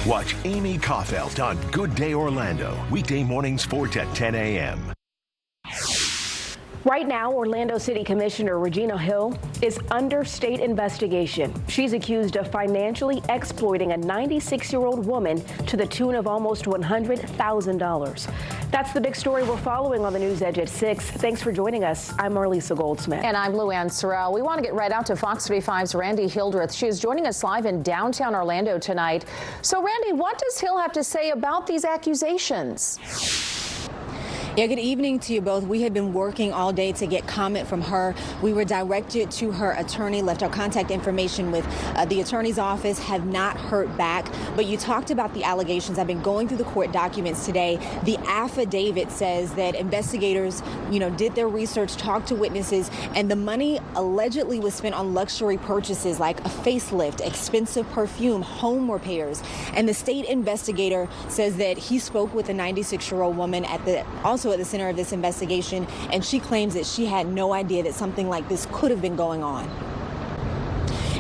Watch Amy Caulfield on Good Day Orlando, weekday mornings 4 to 10 a.m. Right now, Orlando City Commissioner Regina Hill is under state investigation. She's accused of financially exploiting a 96-year-old woman to the tune of almost $100,000. That's the big story we're following on the NewsEdge at 6. Thanks for joining us. I'm Marlisa Goldsmith. And I'm Luann Sorrell. We want to get right out to Fox 35's Randy Hildreth. She is joining us live in downtown Orlando tonight. So, Randy, what does Hill have to say about these accusations? Yeah, good evening to you both. We have been working all day to get comment from her. We were directed to her attorney, left our contact information with the attorney's office, have not heard back. But you talked about the allegations. I've been going through the court documents today. The affidavit says that investigators, did their research, talked to witnesses, and the money allegedly was spent on luxury purchases like a facelift, expensive perfume, home repairs. And the state investigator says that he spoke with a 96-year-old woman at the center of this investigation, and she claims that she had no idea that something like this could have been going on.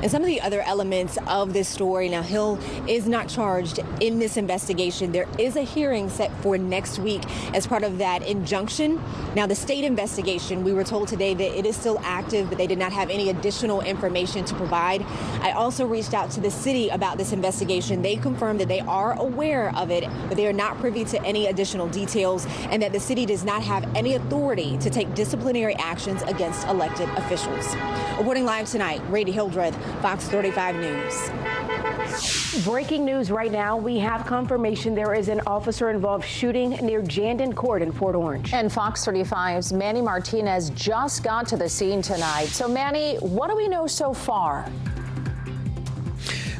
And some of the other elements of this story, now Hill is not charged in this investigation. There is a hearing set for next week as part of that injunction. Now the state investigation, we were told today that it is still active, but they did not have any additional information to provide. I also reached out to the city about this investigation. They confirmed that they are aware of it, but they are not privy to any additional details, and that the city does not have any authority to take disciplinary actions against elected officials. Reporting live tonight, Randy Hildreth, Fox 35 News. Breaking news right now. We have confirmation there is an officer-involved shooting near Jandon Court in Port Orange. And Fox 35's Manny Martinez just got to the scene tonight. So, Manny, what do we know so far?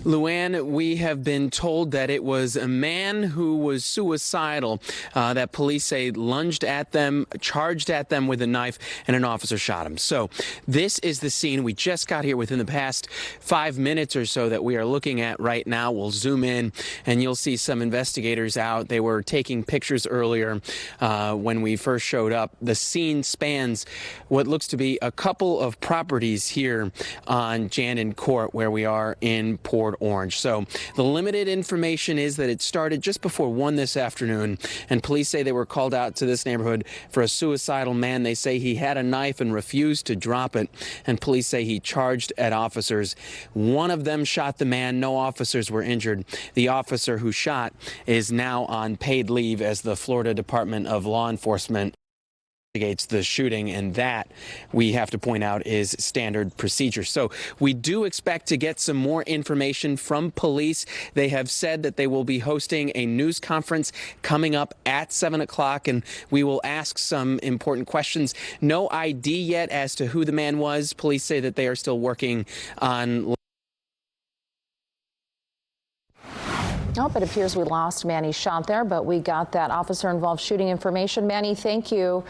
Luann, we have been told that it was a man who was suicidal that police say lunged at them, charged at them with a knife, and an officer shot him. So this is the scene. We just got here within the past 5 minutes or so that we are looking at right now. We'll zoom in and you'll see some investigators out. They were taking pictures earlier when we first showed up. The scene spans what looks to be a couple of properties here on Jandon Court where we are in Port Orange. So the limited information is that it started just before 1 this afternoon, and police say they were called out to this neighborhood for a suicidal man. They say he had a knife and refused to drop it, and police say he charged at officers. One of them shot the man. No officers were injured. The officer who shot is now on paid leave as the Florida Department of Law Enforcement investigates the shooting, and that, we have to point out, is standard procedure. So we do expect to get some more information from police. They have said that they will be hosting a news conference coming up at 7 o'clock, and we will ask some important questions. No ID yet as to who the man was. Police say that they are still working on. Oh, it appears we lost Manny's shot there, but we got that officer-involved shooting information. Manny, thank you.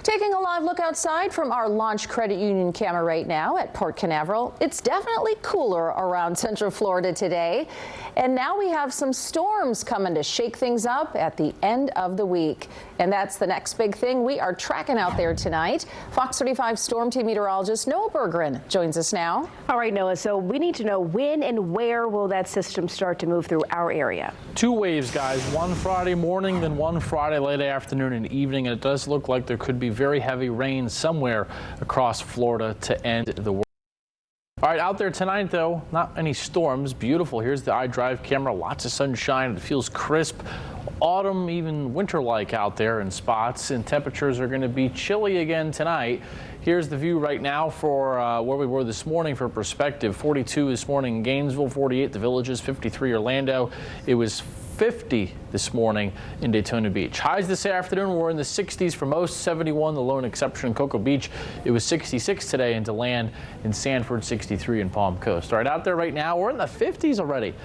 Taking a live look outside from our Launch Credit Union camera right now at Port Canaveral. It's definitely cooler around Central Florida today. And now we have some storms coming to shake things up at the end of the week. And that's the next big thing we are tracking out there tonight. Fox 35 Storm Team meteorologist Noah Berggren joins us now. All right, Noah, so we need to know when and where will that system start to move through our area? Two waves, guys. One Friday morning, then one Friday late afternoon and evening. And it does look like there could be very heavy rain somewhere across Florida to end the world. All right, out there tonight, though, not any storms. Beautiful. Here's the iDrive camera. Lots of sunshine. It feels crisp. Autumn, even winter-like out there in spots, and temperatures are going to be chilly again tonight. Here's the view right now for where we were this morning for perspective. 42 this morning in Gainesville, 48 the Villages, 53 Orlando. It was 50 this morning in Daytona Beach. Highs this afternoon were in the 60s for most, 71 the lone exception in Cocoa Beach. It was 66 today in DeLand, in Sanford, 63 in Palm Coast. All right, out there right now, we're in the 50s already.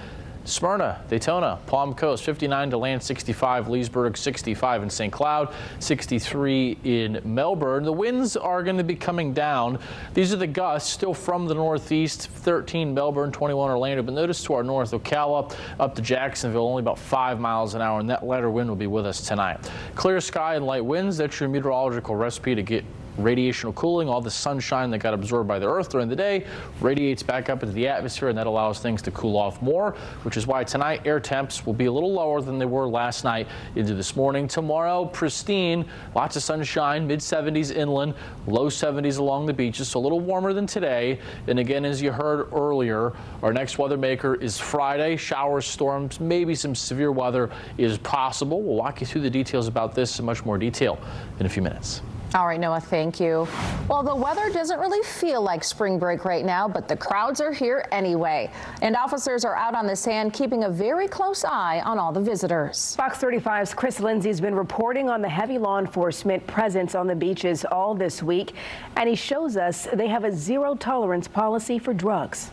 Smyrna, Daytona, Palm Coast, 59 DeLand, 65 Leesburg, 65 in St. Cloud, 63 in Melbourne. The winds are going to be coming down. These are the gusts still from the northeast, 13 Melbourne, 21 Orlando. But notice to our north, Ocala up to Jacksonville, only about 5 miles an hour, and that lighter wind will be with us tonight. Clear sky and light winds. That's your meteorological recipe to get radiational cooling. All the sunshine that got absorbed by the Earth during the day radiates back up into the atmosphere, and that allows things to cool off more, which is why tonight air temps will be a little lower than they were last night into this morning. Tomorrow, pristine, lots of sunshine, mid-70s inland, low 70s along the beaches, so a little warmer than today. And again, as you heard earlier, our next weather maker is Friday. Showers, storms, maybe some severe weather is possible. We'll walk you through the details about this in much more detail in a few minutes. All right, Noah, thank you. Well, the weather doesn't really feel like spring break right now, but the crowds are here anyway. And officers are out on the sand, keeping a very close eye on all the visitors. Fox 35's Chris Lindsay's been reporting on the heavy law enforcement presence on the beaches all this week, and he shows us they have a zero tolerance policy for drugs.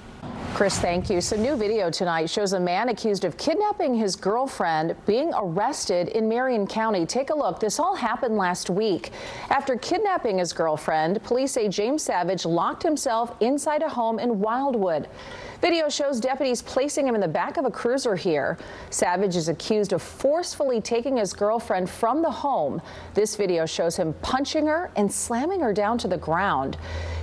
Chris, thank you. So new video tonight shows a man accused of kidnapping his girlfriend being arrested in Marion County. Take a look. This all happened last week. After kidnapping his girlfriend, police say James Savage locked himself inside a home in Wildwood. Video shows deputies placing him in the back of a cruiser here. Savage is accused of forcefully taking his girlfriend from the home. This video shows him punching her and slamming her down to the ground.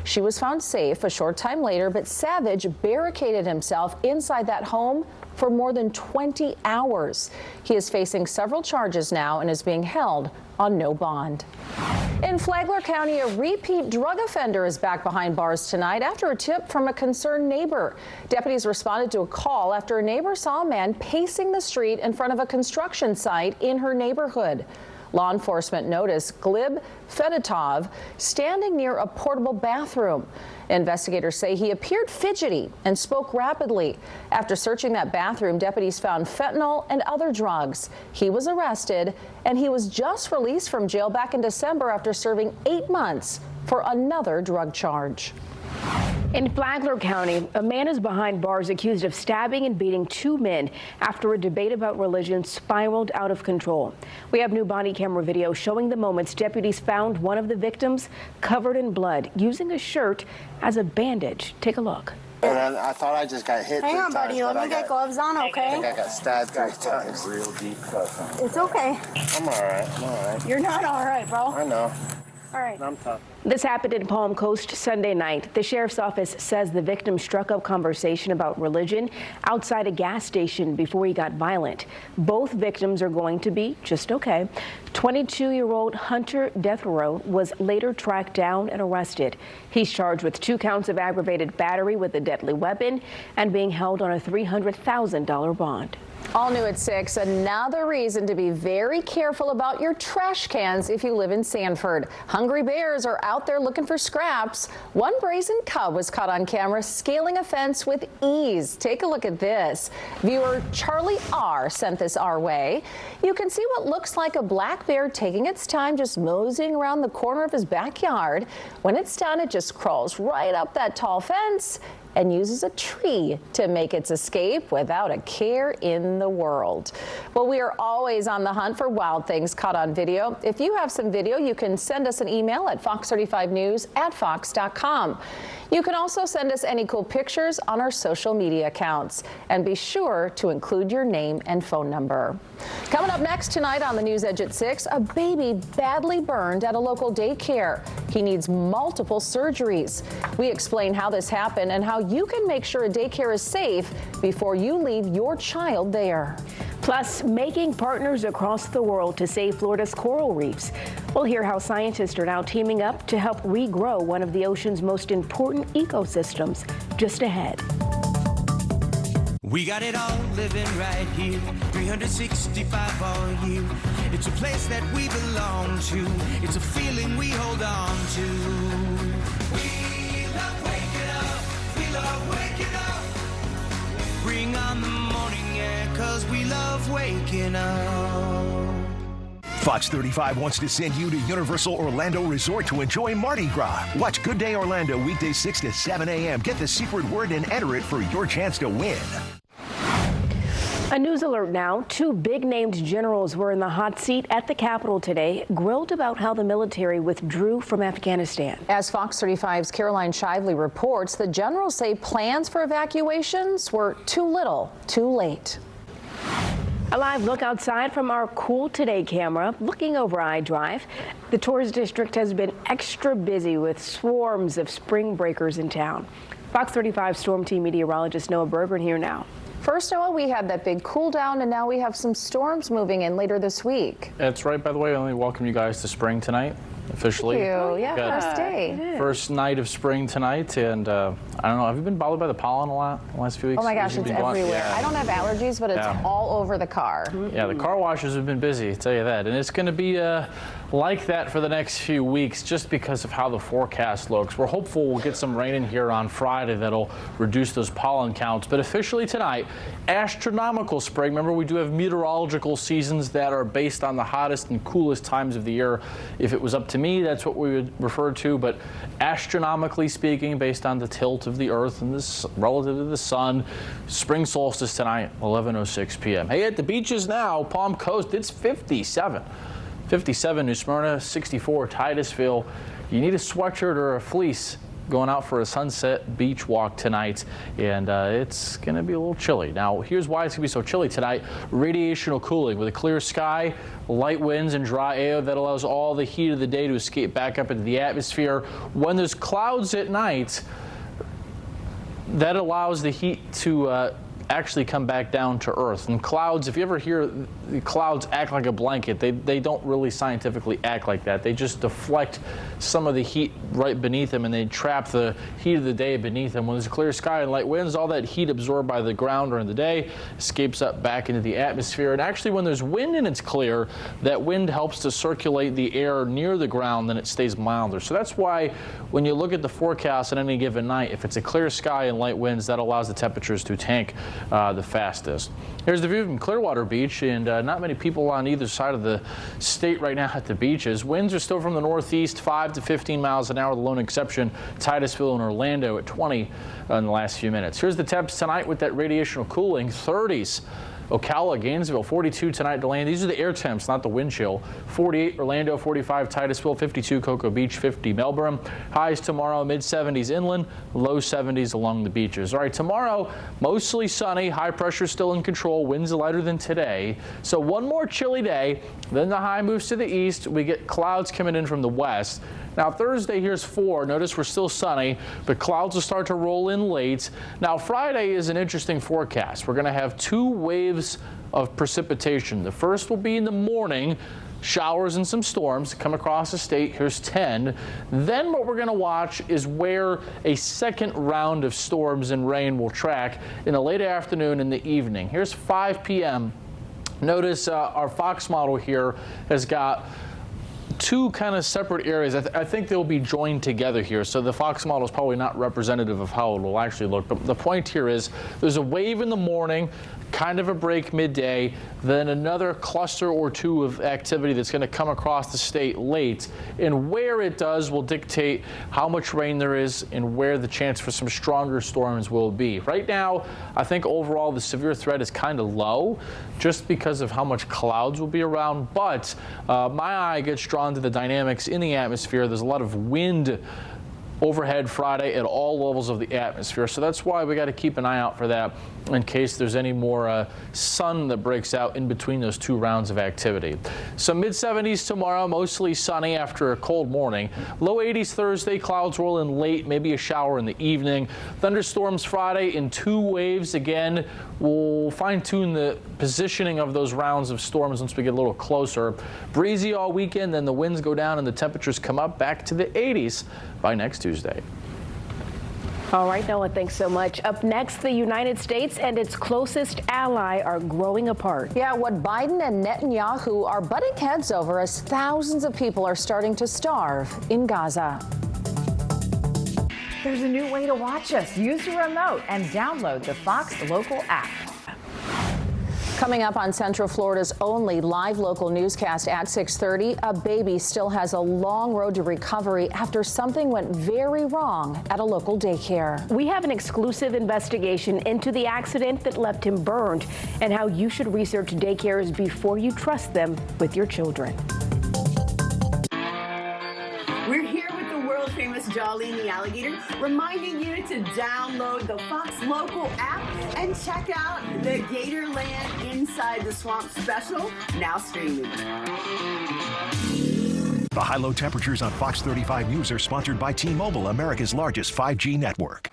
She was found safe a short time later, but Savage barricaded himself inside that home for more than 20 hours. He is facing several charges now and is being held on no bond. In Flagler County, a repeat drug offender is back behind bars tonight after a tip from a concerned neighbor. Deputies responded to a call after a neighbor saw a man pacing the street in front of a construction site in her neighborhood. Law enforcement noticed Glib Fedotov standing near a portable bathroom. Investigators say he appeared fidgety and spoke rapidly. After searching that bathroom, deputies found fentanyl and other drugs. He was arrested, and he was just released from jail back in December after serving 8 months for another drug charge. In Flagler County, a man is behind bars accused of stabbing and beating 2 men after a debate about religion spiraled out of control. We have new body camera video showing the moments deputies found one of the victims covered in blood, using a shirt as a bandage. Take a look. And I thought I just got hit. Hang on, buddy. Let me get gloves on, okay? I think I got stabbed 3 times. Real deep cut. It's okay. I'm all right. I'm all right. You're not all right, bro. I know. All right. I'm tough. This happened in Palm Coast Sunday night. The sheriff's office says the victim struck up conversation about religion outside a gas station before he got violent. Both victims are going to be just okay. 22-year-old Hunter Deathrow was later tracked down and arrested. He's charged with 2 counts of aggravated battery with a deadly weapon and being held on a $300,000 bond. All new at 6, another reason to be very careful about your trash cans if you live in Sanford. Hungry bears are out there looking for scraps. One brazen cub was caught on camera scaling a fence with ease. Take a look at this. Viewer Charlie R. sent this our way. You can see what looks like a black bear taking its time just moseying around the corner of his backyard. When it's done, it just crawls right up that tall fence and uses a tree to make its escape without a care in the world. Well, we are always on the hunt for wild things caught on video. If you have some video, you can send us an email at fox35news@fox.com. You can also send us any cool pictures on our social media accounts, and be sure to include your name and phone number. Coming up next tonight on the News Edge at 6, a baby badly burned at a local daycare. He needs multiple surgeries. We explain how this happened and how you can make sure a daycare is safe before you leave your child there. Plus, making partners across the world to save Florida's coral reefs. We'll hear how scientists are now teaming up to help regrow one of the ocean's most important ecosystems. Just ahead. We got it all living right here, 365 all year. It's a place that we belong to. It's a feeling we hold on to. We love waking up. We love waking up. Bring on the morning air, 'cause we love waking up. Fox 35 wants to send you to Universal Orlando Resort to enjoy Mardi Gras. Watch Good Day Orlando weekdays 6 to 7 a.m. Get the secret word and enter it for your chance to win. A news alert now. 2 big-named generals were in the hot seat at the Capitol today, grilled about how the military withdrew from Afghanistan. As Fox 35's Caroline Shively reports, the generals say plans for evacuations were too little, too late. A live look outside from our Cool Today camera looking over I-Drive. The tourist district has been extra busy with swarms of spring breakers in town. Fox 35 Storm Team meteorologist Noah Berggren here now. First, Noah, we had that big cool down, and now we have some storms moving in later this week. That's right. By the way, I only welcome you guys to spring tonight, officially. Thank you. Yeah, first day. First night of spring tonight, and I don't know, have you been bothered by the pollen a lot the last few weeks? Oh my gosh, it's everywhere. Yeah. I don't have allergies, but it's all over the car. Yeah, the car washers have been busy, I'll tell you that. And it's going to be like that for the next few weeks just because of how the forecast looks. We're hopeful we'll get some rain in here on Friday that'll reduce those pollen counts. But officially tonight, astronomical spring. Remember, we do have meteorological seasons that are based on the hottest and coolest times of the year. If it was up to me, that's what we would refer to. But astronomically speaking, based on the tilt of the Earth and this relative to the sun, spring solstice tonight, 11:06 p.m. Hey, at the beaches now, Palm Coast, it's 57. 57 New Smyrna, 64 Titusville. You need a sweatshirt or a fleece going out for a sunset beach walk tonight, and it's going to be a little chilly. Now, here's why it's going to be so chilly tonight. Radiational cooling with a clear sky, light winds, and dry air that allows all the heat of the day to escape back up into the atmosphere. When there's clouds at night, that allows the heat to actually come back down to Earth. And clouds, if you ever hear the clouds act like a blanket, they don't really scientifically act like that. They just deflect some of the heat right beneath them, and they trap the heat of the day beneath them. When there's a clear sky and light winds, all that heat absorbed by the ground during the day escapes up back into the atmosphere. And actually, when there's wind and it's clear, that wind helps to circulate the air near the ground, then it stays milder. So that's why when you look at the forecast on any given night, if it's a clear sky and light winds, that allows the temperatures to tank the fastest. Here's the view from Clearwater Beach, and not many people on either side of the state right now at the beaches. Winds are still from the northeast, 5 to 15 miles an hour, the lone exception, Titusville and Orlando at 20 in the last few minutes. Here's the temps tonight with that radiational cooling, 30s. Ocala, Gainesville, 42 tonight, DeLand. These are the air temps, not the wind chill. 48 Orlando, 45 Titusville, 52 Cocoa Beach, 50 Melbourne. Highs tomorrow, mid-70s inland, low 70s along the beaches. All right, tomorrow, mostly sunny, high pressure still in control, winds lighter than today. So one more chilly day, then the high moves to the east. We get clouds coming in from the west. Now, Thursday, here's 4. Notice we're still sunny, but clouds will start to roll in late. Now, Friday is an interesting forecast. We're going to have 2 waves of precipitation. The first will be in the morning, showers and some storms come across the state. Here's 10. Then what we're going to watch is where a second round of storms and rain will track in the late afternoon and the evening. Here's 5 p.m. Notice our Fox model here has got 2 kind of separate areas. I think they'll be joined together here, so the Fox model is probably not representative of how it will actually look. But the point here is there's a wave in the morning, kind of a break midday, then another cluster or 2 of activity that's going to come across the state late, and where it does will dictate how much rain there is and where the chance for some stronger storms will be. Right now, I think overall the severe threat is kind of low just because of how much clouds will be around, but my eye gets drawn to the dynamics in the atmosphere. There's a lot of wind overhead Friday at all levels of the atmosphere. So that's why we got to keep an eye out for that in case there's any more sun that breaks out in between those 2 rounds of activity. So mid-70s tomorrow, mostly sunny after a cold morning. Low 80s Thursday, clouds roll in late, maybe a shower in the evening. Thunderstorms Friday in 2 waves again. We'll fine-tune the positioning of those rounds of storms once we get a little closer. Breezy all weekend, then the winds go down and the temperatures come up back to the 80s by next Tuesday. All right, Noah, thanks so much. Up next, the United States and its closest ally are growing apart. Yeah, what Biden and Netanyahu are butting heads over as thousands of people are starting to starve in Gaza. There's a new way to watch us. Use your remote and download the Fox Local app. Coming up on Central Florida's only live local newscast at 6:30, a baby still has a long road to recovery after something went very wrong at a local daycare. We have an exclusive investigation into the accident that left him burned and how you should research daycares before you trust them with your children. We're here with the world-famous Jolene the Alligator, reminding you to download the Fox Local app and check out the Gatorland Inside the Swamp special, now streaming. The high-low temperatures on Fox 35 News are sponsored by T-Mobile, America's largest 5G network.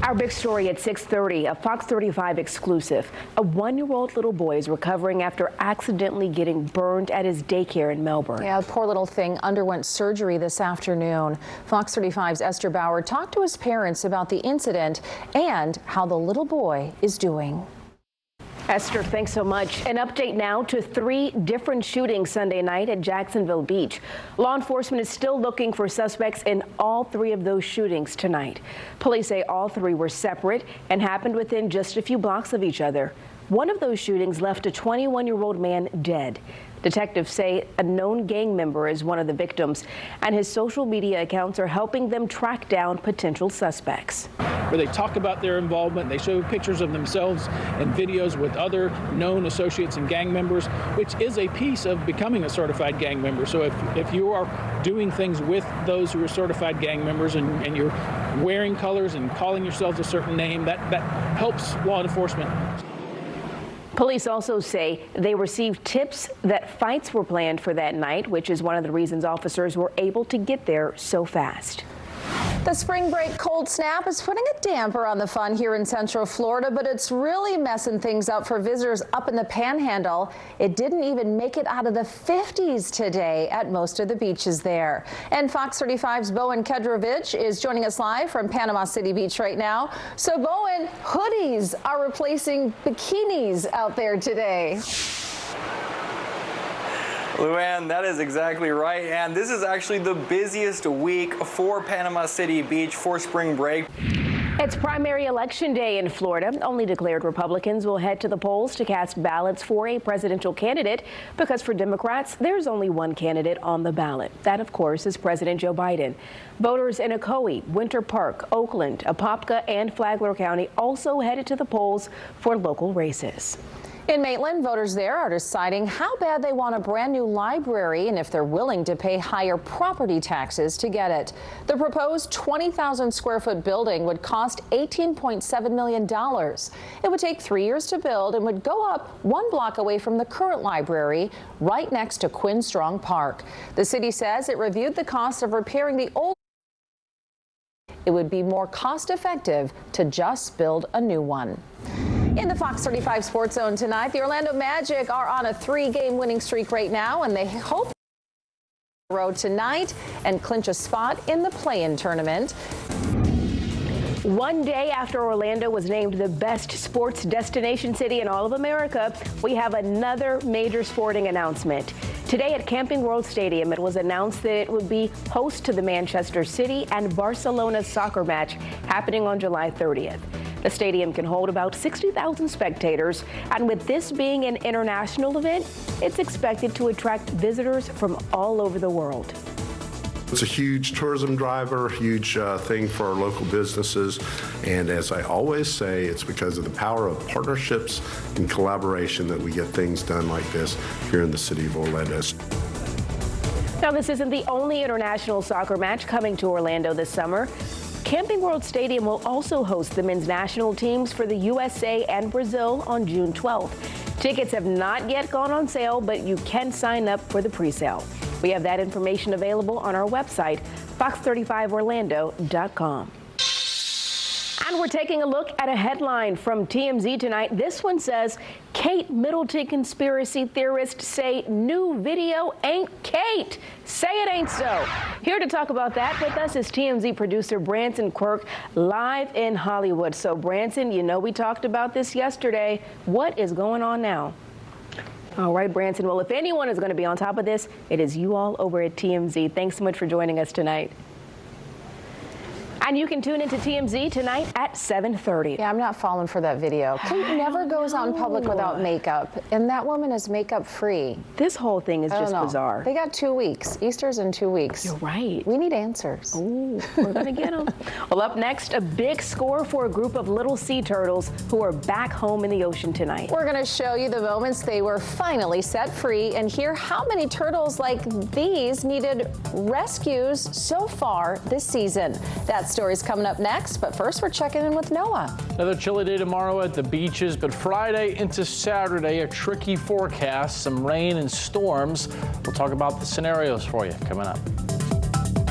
Our big story at 6:30, a Fox 35 exclusive. A 1-year-old little boy is recovering after accidentally getting burned at his daycare in Melbourne. Yeah, the poor little thing underwent surgery this afternoon. Fox 35's Esther Bauer talked to his parents about the incident and how the little boy is doing. Esther, thanks so much. An update now to 3 different shootings Sunday night at Jacksonville Beach. Law enforcement is still looking for suspects in all 3 of those shootings tonight. Police say all 3 were separate and happened within just a few blocks of each other. One of those shootings left a 21-year-old man dead. Detectives say a known gang member is one of the victims, and his social media accounts are helping them track down potential suspects. Where they talk about their involvement, they show pictures of themselves and videos with other known associates and gang members, which is a piece of becoming a certified gang member. So if you are doing things with those who are certified gang members and you're wearing colors and calling yourselves a certain name, that helps law enforcement. Police also say they received tips that fights were planned for that night, which is one of the reasons officers were able to get there so fast. The spring break cold snap is putting a damper on the fun here in Central Florida, but it's really messing things up for visitors up in the Panhandle. It didn't even make it out of the 50s today at most of the beaches there. And Fox 35's Bowen Kedrovich is joining us live from Panama City Beach right now. So Bowen, hoodies are replacing bikinis out there today. Luann, that is exactly right. And this is actually the busiest week for Panama City Beach for spring break. It's primary election day in Florida. Only declared Republicans will head to the polls to cast ballots for a presidential candidate, because for Democrats, there's only one candidate on the ballot. That, of course, is President Joe Biden. Voters in Ocoee, Winter Park, Oakland, Apopka, and Flagler County also headed to the polls for local races. In Maitland, voters there are deciding how bad they want a brand new library and if they're willing to pay higher property taxes to get it. The proposed 20,000 square foot building would cost $18.7 million. It would take 3 years to build and would go up 1 block away from the current library right next to Quinn Strong Park. The city says it reviewed the cost of repairing the old. It would be more cost effective to just build a new one. In the Fox 35 Sports Zone tonight, the Orlando Magic are on a 3-game winning streak right now, and they hope to road tonight and clinch a spot in the play-in tournament. One day after Orlando was named the best sports destination city in all of America, we have another major sporting announcement. Today at Camping World Stadium, it was announced that it would be host to the Manchester City and Barcelona soccer match happening on July 30th. The stadium can hold about 60,000 spectators, and with this being an international event, it's expected to attract visitors from all over the world. It's a huge tourism driver, huge thing for our local businesses, and as I always say, it's because of the power of partnerships and collaboration that we get things done like this here in the city of Orlando. Now, this isn't the only international soccer match coming to Orlando this summer. Camping World Stadium will also host the men's national teams for the USA and Brazil on June 12th. Tickets have not yet gone on sale, but you can sign up for the pre-sale. We have that information available on our website, fox35orlando.com. And we're taking a look at a headline from TMZ tonight. This one says, Kate Middleton conspiracy theorists say new video ain't Kate. Say it ain't so. Here to talk about that with us is TMZ producer Branson Quirk, live in Hollywood. So Branson, you know we talked about this yesterday. What is going on now? All right, Branson. Well, if anyone is going to be on top of this, it is you all over at TMZ. Thanks so much for joining us tonight. And you can tune into TMZ tonight at 7:30. Yeah, I'm not falling for that video. Kate never goes out in public without makeup, and that woman is makeup free. This whole thing is just bizarre. They got 2 weeks. Easter's in 2 weeks. You're right. We need answers. Ooh, we're gonna get them. Well, up next, a big score for a group of little sea turtles who are back home in the ocean tonight. We're gonna show you the moments they were finally set free and hear how many turtles like these needed rescues so far this season. That story's coming up next, but first we're checking in with Noah. Another chilly day tomorrow at the beaches, but Friday into Saturday, a tricky forecast, some rain and storms. We'll talk about the scenarios for you coming up.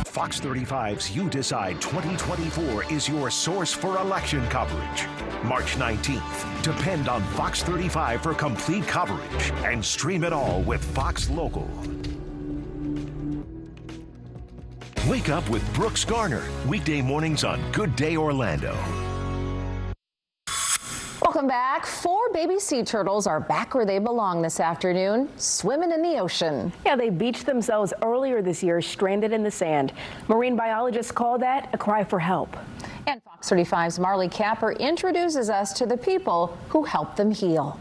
Fox 35's You Decide 2024 is your source for election coverage. March 19th. Depend on Fox 35 for complete coverage and stream it all with Fox Local. Wake up with Brooks Garner, weekday mornings on Good Day Orlando. Welcome back. 4 baby sea turtles are back where they belong this afternoon, swimming in the ocean. Yeah, they beached themselves earlier this year, stranded in the sand. Marine biologists call that a cry for help. And Fox 35's Marley Capper introduces us to the people who helped them heal.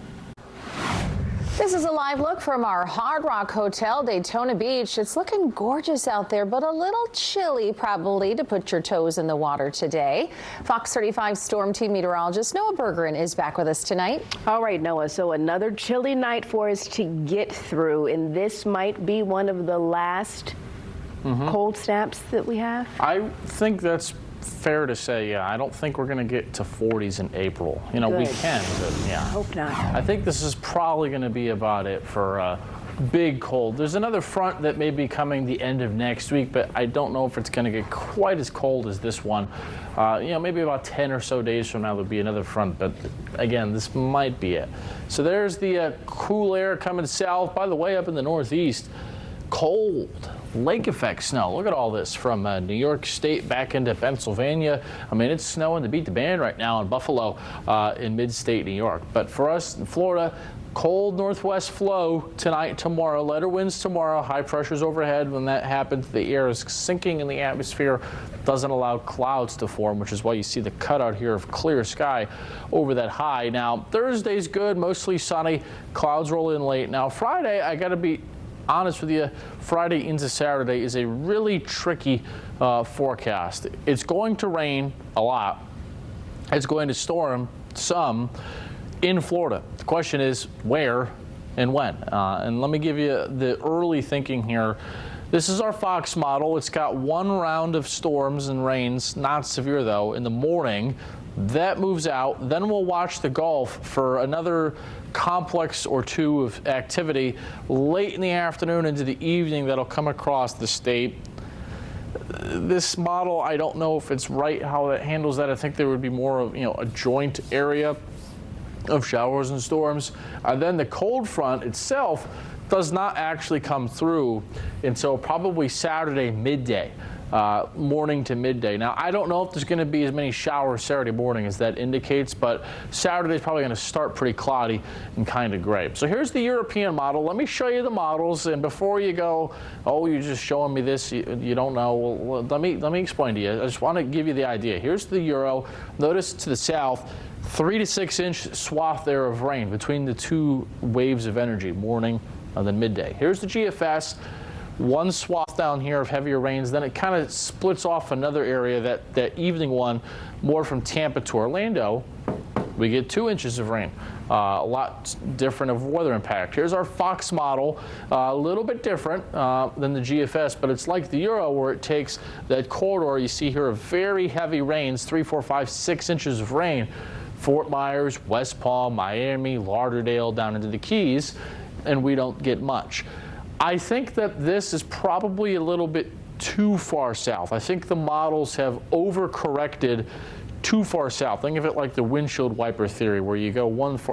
This is a live look from our Hard Rock Hotel, Daytona Beach. It's looking gorgeous out there, but a little chilly probably to put your toes in the water today. Fox 35 Storm Team meteorologist Noah Bergeron is back with us tonight. All right, Noah, so another chilly night for us to get through, and this might be one of the last cold snaps that we have. I think that's fair to say, yeah. I don't think we're going to get to 40s in April. You know, we can, but yeah. I hope not. I think this is probably going to be about it for big cold. There's another front that may be coming the end of next week, but I don't know if it's going to get quite as cold as this one. You know, maybe about 10 or so days from now there'll be another front, but again, this might be it. So there's the cool air coming south. By the way, up in the northeast, cold lake effect snow. Look at all this from New York State back into Pennsylvania. I mean, it's snowing to beat the band right now in Buffalo in mid-state New York. But for us in Florida, cold northwest flow tonight, tomorrow, lighter winds tomorrow, high pressures overhead. When that happens, the air is sinking in the atmosphere, doesn't allow clouds to form, which is why you see the cutout here of clear sky over that high. Now, Thursday's good, mostly sunny, clouds roll in late. Now, Friday, I got to be honest with you, Friday into Saturday is a really tricky forecast. It's going to rain a lot. It's going to storm some in Florida. The question is where and when. And let me give you the early thinking here. This is our Fox model. It's got one round of storms and rains, not severe though, in the morning. That moves out. Then we'll watch the Gulf for another complex or two of activity late in the afternoon into the evening that'll come across the state. This model, I don't know if it's right how it handles that. I think there would be more of, a joint area of showers and storms. And then the cold front itself does not actually come through until probably Saturday midday. Morning to midday. Now, I don't know if there's going to be as many showers Saturday morning as that indicates, but Saturday's probably going to start pretty cloudy and kind of gray. So here's the European model. Let me show you the models, and before you go, oh, you're just showing me this, you don't know. Well, let me explain to you. I just want to give you the idea. Here's the Euro. Notice to the south, 3 to 6 inch swath there of rain between the two waves of energy, morning and then midday. Here's the GFS. One swath down here of heavier rains, then it kind of splits off another area, that evening one, more from Tampa to Orlando. We get 2 inches of rain. A lot different of weather impact. Here's our Fox model, a little bit different than the GFS, but it's like the Euro where it takes that corridor you see here of very heavy rains, 3, 4, 5, 6 inches of rain, Fort Myers, West Palm, Miami, Lauderdale, down into the Keys, and we don't get much. I think that this is probably a little bit too far south. I think the models have overcorrected too far south. Think of it like the windshield wiper theory, where you go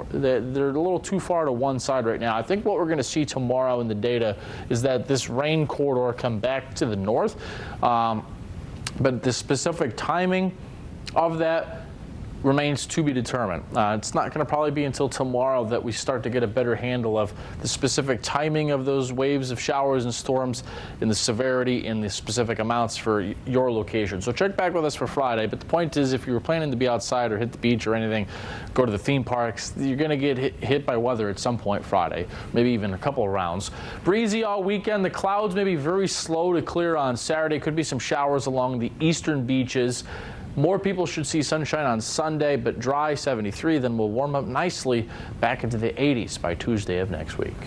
they're a little too far to one side right now. I think what we're going to see tomorrow in the data is that this rain corridor come back to the north, but the specific timing of that remains to be determined. It's not going to probably be until tomorrow that we start to get a better handle of the specific timing of those waves of showers and storms and the severity and the specific amounts for your location. So check back with us for Friday. But the point is, if you were planning to be outside or hit the beach or anything, go to the theme parks, you're going to get hit by weather at some point Friday, maybe even a couple of rounds. Breezy all weekend. The clouds may be very slow to clear on Saturday. Could be some showers along the eastern beaches. More people should see sunshine on Sunday, but dry 73. Then we'll warm up nicely back into the 80s by Tuesday of next week.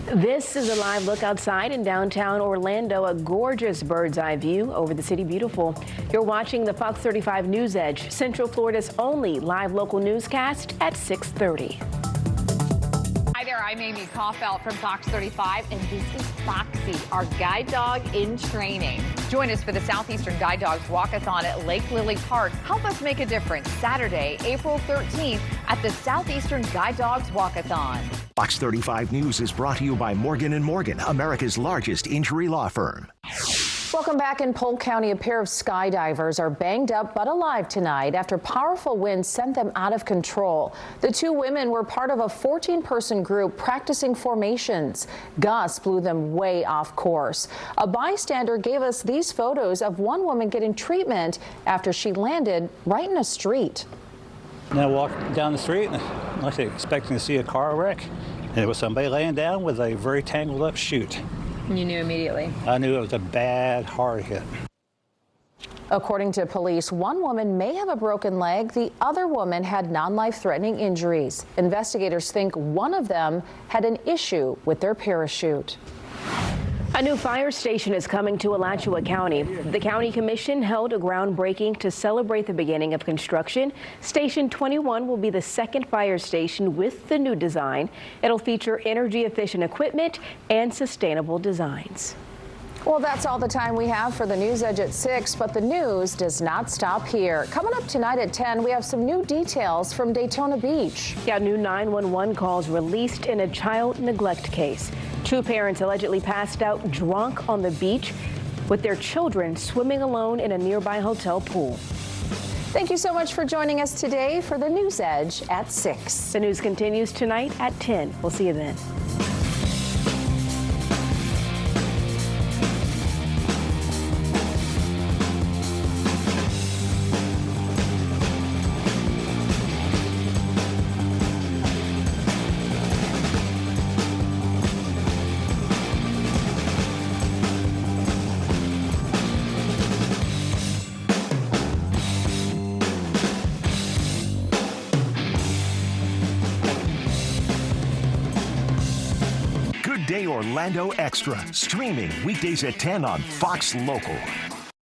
This is a live look outside in downtown Orlando, a gorgeous bird's eye view over the city beautiful. You're watching the Fox 35 NewsEdge, Central Florida's only live local newscast at 6:30. Hi there, I'm Amy Kaufelt from Fox 35, and this is Foxy, our guide dog in training. Join us for the Southeastern Guide Dogs Walkathon at Lake Lily Park. Help us make a difference Saturday, April 13th at the Southeastern Guide Dogs Walkathon. Fox 35 News is brought to you by Morgan & Morgan, America's largest injury law firm. Welcome back. In Polk County, a pair of skydivers are banged up but alive tonight after powerful winds sent them out of control. The two women were part of a 14-person group practicing formations. Gusts blew them way off course. A bystander gave us these photos of one woman getting treatment after she landed right in a street. And I walked down the street and I was expecting to see a car wreck, and it was somebody laying down with a very tangled up chute. You knew immediately? I knew it was a bad, hard hit. According to police, one woman may have a broken leg. The other woman had non-life-threatening injuries. Investigators think one of them had an issue with their parachute. A new fire station is coming to Alachua County. The county commission held a groundbreaking to celebrate the beginning of construction. Station 21 will be the second fire station with the new design. It'll feature energy-efficient equipment and sustainable designs. Well, that's all the time we have for the News Edge at 6, but the news does not stop here. Coming up tonight at 10, we have some new details from Daytona Beach. Yeah, new 911 calls released in a child neglect case. Two parents allegedly passed out drunk on the beach with their children swimming alone in a nearby hotel pool. Thank you so much for joining us today for the News Edge at 6. The news continues tonight at 10. We'll see you then. Good Day Orlando Extra, streaming weekdays at 10 on Fox Local.